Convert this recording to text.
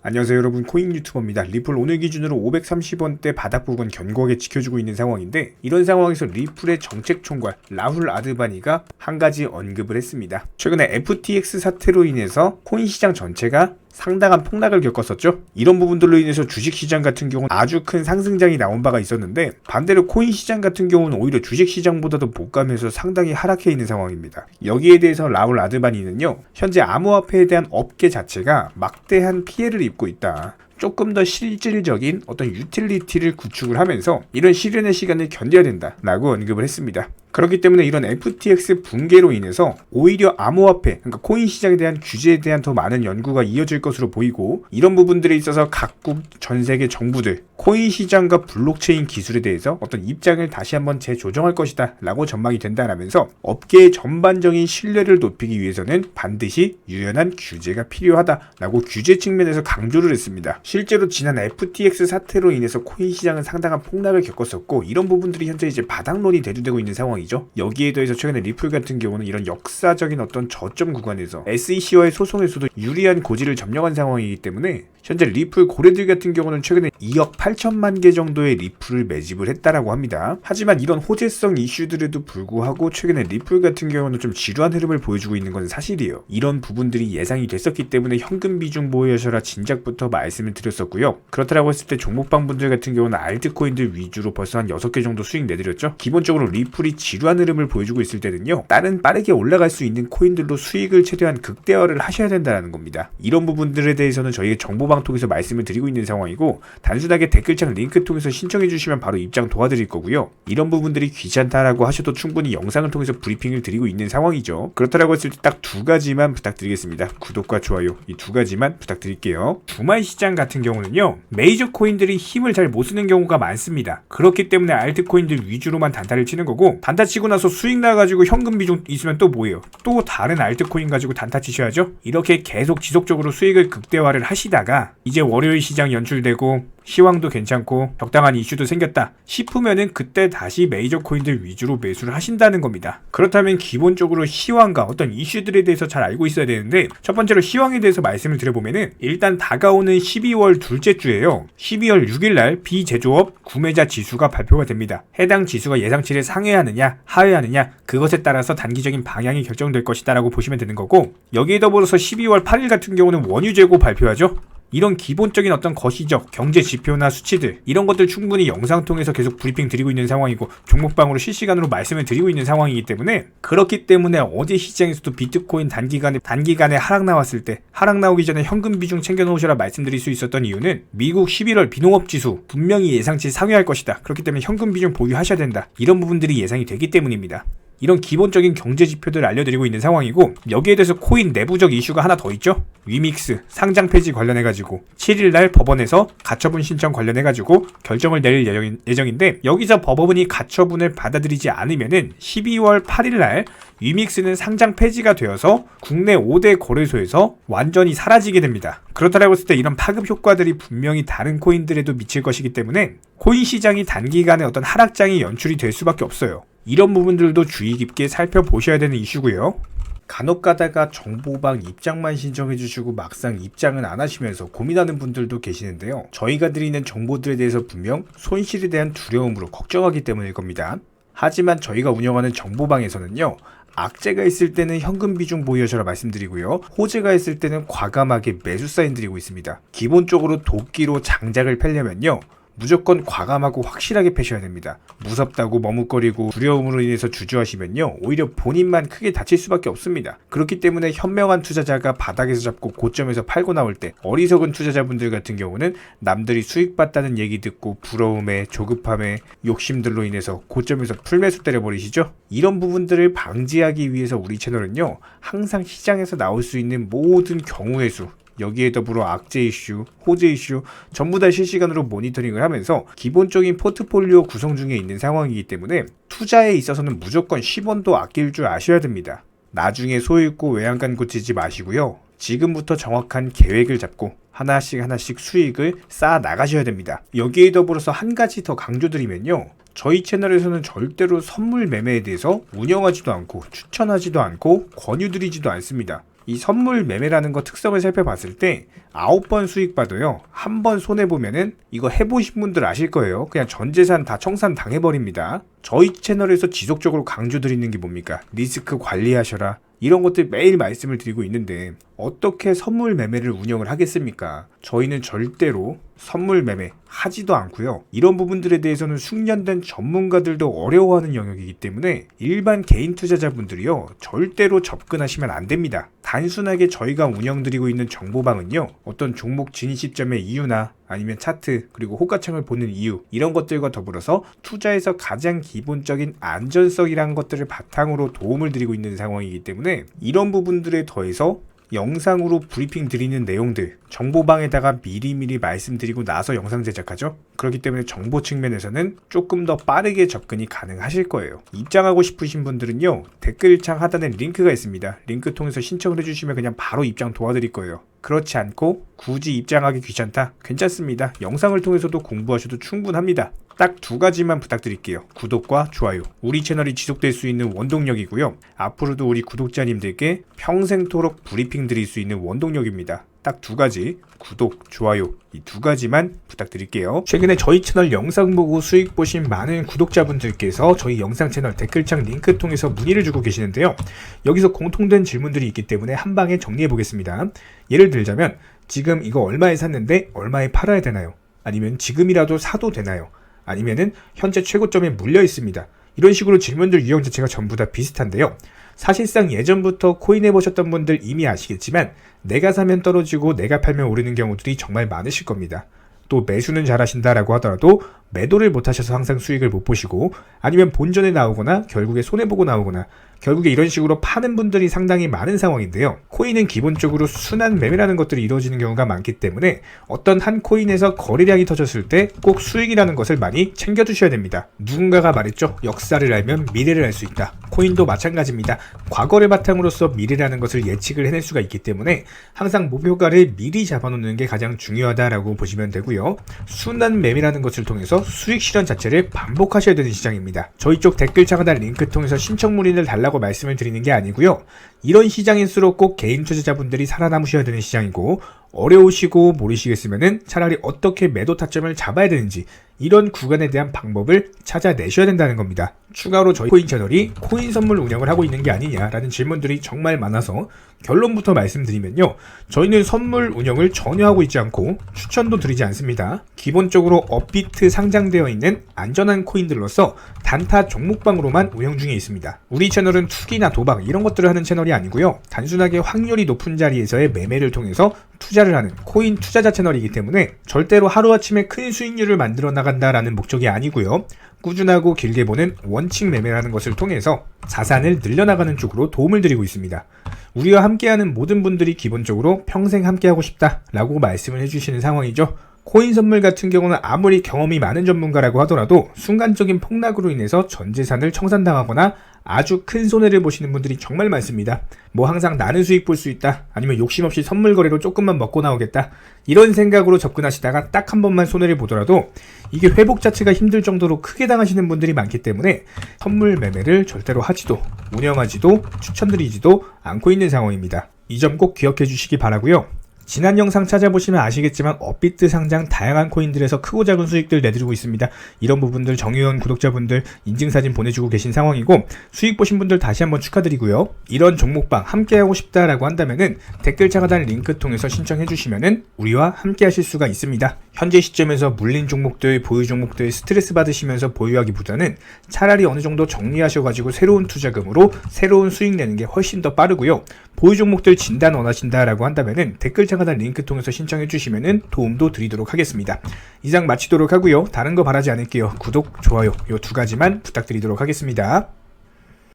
안녕하세요 여러분, 코인 유튜버입니다. 리플 오늘 기준으로 530원대 바닥 부분 견고하게 지켜주고 있는 상황인데, 이런 상황에서 리플의 정책 총괄 라훌 아드바니가 한 가지 언급을 했습니다. 최근에 FTX 사태로 인해서 코인 시장 전체가 상당한 폭락을 겪었었죠. 이런 부분들로 인해서 주식시장 같은 경우는 아주 큰 상승장이 나온 바가 있었는데, 반대로 코인 시장 같은 경우는 오히려 주식시장보다도 못가면서 상당히 하락해 있는 상황입니다. 여기에 대해서 라훌 아드바니는요, 현재 암호화폐에 대한 업계 자체가 막대한 피해를 입고 있다, 조금 더 실질적인 어떤 유틸리티를 구축을 하면서 이런 시련의 시간을 견뎌야 된다 라고 언급을 했습니다. 그렇기 때문에 이런 FTX 붕괴로 인해서 오히려 암호화폐, 그러니까 코인 시장에 대한 규제에 대한 더 많은 연구가 이어질 것으로 보이고, 이런 부분들에 있어서 각국 전 세계 정부들 코인 시장과 블록체인 기술에 대해서 어떤 입장을 다시 한번 재조정할 것이다 라고 전망이 된다라면서 업계의 전반적인 신뢰를 높이기 위해서는 반드시 유연한 규제가 필요하다 라고 규제 측면에서 강조를 했습니다. 실제로 지난 FTX 사태로 인해서 코인 시장은 상당한 폭락을 겪었었고, 이런 부분들이 현재 이제 바닥론이 대두되고 있는 상황이죠. 여기에 더해서 최근에 리플 같은 경우는 이런 역사적인 어떤 저점 구간에서 SEC와의 소송에서도 유리한 고지를 점령한 상황이기 때문에 현재 리플 고래들 같은 경우는 최근에 2억 8천만 개 정도의 리플을 매집을 했다라고 합니다. 하지만 이런 호재성 이슈들에도 불구하고 최근에 리플 같은 경우는 좀 지루한 흐름을 보여주고 있는 건 사실이에요. 이런 부분들이 예상이 됐었기 때문에 현금 비중 보유하셔라 진작부터 말씀을 드렸었고요. 그렇다라고 했을 때 종목방 분들 같은 경우는 알트코인들 위주로 벌써 한 6개 정도 수익 내드렸죠. 기본적으로 리플이 지루한 흐름을 보여주고 있을 때는요, 다른 빠르게 올라갈 수 있는 코인들로 수익을 최대한 극대화를 하셔야 된다는 겁니다. 이런 부분들에 대해서는 저희가 정보방 통해서 말씀을 드리고 있는 상황이고, 단순하게 댓글창 링크 통해서 신청해 주시면 바로 입장 도와드릴 거고요. 이런 부분들이 귀찮다라고 하셔도 충분히 영상을 통해서 브리핑을 드리고 있는 상황이죠. 그렇다라고 했을 때 딱 두 가지만 부탁드리겠습니다. 구독과 좋아요, 이 두 가지만 부탁드릴게요. 주말 시장 같은 경우는요, 메이저 코인들이 힘을 잘 못 쓰는 경우가 많습니다. 그렇기 때문에 알트코인들 위주로만 단타를 치는 거고, 단타 치고 나서 수익 나가지고 현금 비중 있으면 또 뭐예요? 또 다른 알트코인 가지고 단타 치셔야죠. 이렇게 계속 지속적으로 수익을 극대화를 하시다가 이제 월요일 시장 연출되고 시황도 괜찮고 적당한 이슈도 생겼다 싶으면은 그때 다시 메이저 코인들 위주로 매수를 하신다는 겁니다. 그렇다면 기본적으로 시황과 어떤 이슈들에 대해서 잘 알고 있어야 되는데, 첫 번째로 시황에 대해서 말씀을 드려보면은, 일단 다가오는 12월 둘째 주에요, 12월 6일날 비제조업 구매자 지수가 발표가 됩니다. 해당 지수가 예상치를 상회하느냐 하회하느냐, 그것에 따라서 단기적인 방향이 결정될 것이다 라고 보시면 되는 거고, 여기에 더불어서 12월 8일 같은 경우는 원유 재고 발표하죠. 이런 기본적인 어떤 거시적 경제 지표나 수치들, 이런 것들 충분히 영상 통해서 계속 브리핑 드리고 있는 상황이고, 종목방으로 실시간으로 말씀을 드리고 있는 상황이기 때문에, 그렇기 때문에 어제 시장에서도 비트코인 단기간에 하락 나왔을 때, 하락 나오기 전에 현금 비중 챙겨 놓으셔라 말씀드릴 수 있었던 이유는, 미국 11월 비농업 지수 분명히 예상치 상회할 것이다, 그렇기 때문에 현금 비중 보유하셔야 된다, 이런 부분들이 예상이 되기 때문입니다. 이런 기본적인 경제 지표들을 알려드리고 있는 상황이고, 여기에 대해서 코인 내부적 이슈가 하나 더 있죠. 위믹스 상장 폐지 관련해가지고 7일날 법원에서 가처분 신청 관련해가지고 결정을 내릴 예정인데, 여기서 법원이 가처분을 받아들이지 않으면은 12월 8일날 위믹스는 상장 폐지가 되어서 국내 5대 거래소에서 완전히 사라지게 됩니다. 그렇다고 했을 때 이런 파급 효과들이 분명히 다른 코인들에도 미칠 것이기 때문에 코인 시장이 단기간에 어떤 하락장이 연출이 될 수밖에 없어요. 이런 부분들도 주의 깊게 살펴보셔야 되는 이슈고요. 간혹 가다가 정보방 입장만 신청해 주시고 막상 입장은 안 하시면서 고민하는 분들도 계시는데요. 저희가 드리는 정보들에 대해서 분명 손실에 대한 두려움으로 걱정하기 때문일 겁니다. 하지만 저희가 운영하는 정보방에서는요, 악재가 있을 때는 현금 비중 보유하셔라 말씀드리고요, 호재가 있을 때는 과감하게 매수 사인 드리고 있습니다. 기본적으로 도끼로 장작을 펴려면요, 무조건 과감하고 확실하게 패셔야 됩니다. 무섭다고 머뭇거리고 두려움으로 인해서 주저하시면요, 오히려 본인만 크게 다칠 수밖에 없습니다. 그렇기 때문에 현명한 투자자가 바닥에서 잡고 고점에서 팔고 나올 때, 어리석은 투자자분들 같은 경우는 남들이 수익 봤다는 얘기 듣고 부러움에 조급함에 욕심들로 인해서 고점에서 풀매수 때려버리시죠. 이런 부분들을 방지하기 위해서 우리 채널은요, 항상 시장에서 나올 수 있는 모든 경우의 수, 여기에 더불어 악재 이슈, 호재 이슈 전부 다 실시간으로 모니터링을 하면서 기본적인 포트폴리오 구성 중에 있는 상황이기 때문에, 투자에 있어서는 무조건 10원도 아낄 줄 아셔야 됩니다. 나중에 소잃고 외양간 고치지 마시고요, 지금부터 정확한 계획을 잡고 하나씩 수익을 쌓아 나가셔야 됩니다. 여기에 더불어서 한 가지 더 강조드리면요, 저희 채널에서는 절대로 선물 매매에 대해서 운영하지도 않고 추천하지도 않고 권유드리지도 않습니다. 이 선물 매매라는 거 특성을 살펴봤을 때 9번 수익 봐도요, 한 번 손해보면은 이거 해보신 분들 아실 거예요. 그냥 전 재산 다 청산 당해버립니다. 저희 채널에서 지속적으로 강조드리는 게 뭡니까? 리스크 관리하셔라. 이런 것들 매일 말씀을 드리고 있는데 어떻게 선물 매매를 운영을 하겠습니까? 저희는 절대로 선물 매매 하지도 않고요. 이런 부분들에 대해서는 숙련된 전문가들도 어려워하는 영역이기 때문에 일반 개인 투자자분들이요, 절대로 접근하시면 안 됩니다. 단순하게 저희가 운영드리고 있는 정보방은요, 어떤 종목 진입 시점의 이유나 아니면 차트, 그리고 호가창을 보는 이유, 이런 것들과 더불어서 투자에서 가장 기본적인 안전성이라는 것들을 바탕으로 도움을 드리고 있는 상황이기 때문에 이런 부분들에 더해서 영상으로 브리핑 드리는 내용들, 정보방에다가 미리미리 말씀드리고 나서 영상 제작하죠. 그렇기 때문에 정보 측면에서는 조금 더 빠르게 접근이 가능하실 거예요. 입장하고 싶으신 분들은요, 댓글창 하단에 링크가 있습니다. 링크 통해서 신청을 해주시면 그냥 바로 입장 도와드릴 거예요. 그렇지 않고 굳이 입장하기 귀찮다? 괜찮습니다. 영상을 통해서도 공부하셔도 충분합니다. 딱 2가지만 부탁드릴게요. 구독과 좋아요. 우리 채널이 지속될 수 있는 원동력이고요. 앞으로도 우리 구독자님들께 평생토록 브리핑 드릴 수 있는 원동력입니다. 딱 2가지, 구독, 좋아요, 이 2가지만 부탁드릴게요. 최근에 저희 채널 영상 보고 수익 보신 많은 구독자분들께서 저희 영상 채널 댓글창 링크 통해서 문의를 주고 계시는데요. 여기서 공통된 질문들이 있기 때문에 한 방에 정리해 보겠습니다. 예를 들자면 지금 이거 얼마에 샀는데 얼마에 팔아야 되나요? 아니면 지금이라도 사도 되나요? 아니면은 현재 최고점에 물려 있습니다. 이런 식으로 질문들 유형 자체가 전부 다 비슷한데요. 사실상 예전부터 코인 해보셨던 분들 이미 아시겠지만 내가 사면 떨어지고 내가 팔면 오르는 경우들이 정말 많으실 겁니다. 또 매수는 잘하신다라고 하더라도 매도를 못하셔서 항상 수익을 못 보시고, 아니면 본전에 나오거나 결국에 손해보고 나오거나, 결국에 이런 식으로 파는 분들이 상당히 많은 상황인데요. 코인은 기본적으로 순환 매매라는 것들이 이루어지는 경우가 많기 때문에 어떤 한 코인에서 거래량이 터졌을 때 꼭 수익이라는 것을 많이 챙겨두셔야 됩니다. 누군가가 말했죠. 역사를 알면 미래를 알 수 있다. 코인도 마찬가지입니다. 과거를 바탕으로서 미래라는 것을 예측을 해낼 수가 있기 때문에 항상 목표가를 미리 잡아놓는 게 가장 중요하다라고 보시면 되고요. 순환 매매라는 것을 통해서 수익 실현 자체를 반복하셔야 되는 시장입니다. 저희 쪽 댓글창 하단 링크 통해서 신청 문의를 달라고 말씀을 드리는 게 아니고요. 이런 시장일수록 꼭 개인 투자자분들이 살아남으셔야 되는 시장이고, 어려우시고 모르시겠으면은 차라리 어떻게 매도 타점을 잡아야 되는지 이런 구간에 대한 방법을 찾아내셔야 된다는 겁니다. 추가로 저희 코인 채널이 코인 선물 운영을 하고 있는 게 아니냐라는 질문들이 정말 많아서 결론부터 말씀드리면요. 저희는 선물 운영을 전혀 하고 있지 않고 추천도 드리지 않습니다. 기본적으로 업비트 상장되어 있는 안전한 코인들로서 단타 종목방으로만 운영 중에 있습니다. 우리 채널은 투기나 도박 이런 것들을 하는 채널이 아니고요. 단순하게 확률이 높은 자리에서의 매매를 통해서 투자를 하는 코인 투자자 채널이기 때문에 절대로 하루아침에 큰 수익률을 만들어 나간다라는 목적이 아니고요. 꾸준하고 길게 보는 원칙 매매라는 것을 통해서 자산을 늘려나가는 쪽으로 도움을 드리고 있습니다. 우리와 함께하는 모든 분들이 기본적으로 평생 함께하고 싶다라고 말씀을 해주시는 상황이죠. 코인 선물 같은 경우는 아무리 경험이 많은 전문가라고 하더라도 순간적인 폭락으로 인해서 전 재산을 청산당하거나 아주 큰 손해를 보시는 분들이 정말 많습니다. 뭐 항상 나는 수익 볼 수 있다, 아니면 욕심 없이 선물 거래로 조금만 먹고 나오겠다, 이런 생각으로 접근하시다가 딱 한 번만 손해를 보더라도 이게 회복 자체가 힘들 정도로 크게 당하시는 분들이 많기 때문에 선물 매매를 절대로 하지도 운영하지도 추천드리지도 않고 있는 상황입니다. 이 점 꼭 기억해 주시기 바라고요. 지난 영상 찾아보시면 아시겠지만 업비트 상장 다양한 코인들에서 크고 작은 수익들 내드리고 있습니다. 이런 부분들 정의원 구독자분들 인증사진 보내주고 계신 상황이고, 수익 보신 분들 다시 한번 축하드리고요. 이런 종목방 함께하고 싶다라고 한다면은 댓글창 하단 링크 통해서 신청해 주시면은 우리와 함께 하실 수가 있습니다. 현재 시점에서 물린 종목들, 보유 종목들 스트레스 받으시면서 보유하기보다는 차라리 어느 정도 정리하셔가지고 새로운 투자금으로 새로운 수익 내는 게 훨씬 더 빠르고요. 보유 종목들 진단 원하신다라고 한다면은 댓글창 하단 링크 통해서 신청해 주시면은 도움도 드리도록 하겠습니다. 이상 마치도록 하고요. 다른 거 바라지 않을게요. 구독, 좋아요 요 2가지만 부탁드리도록 하겠습니다.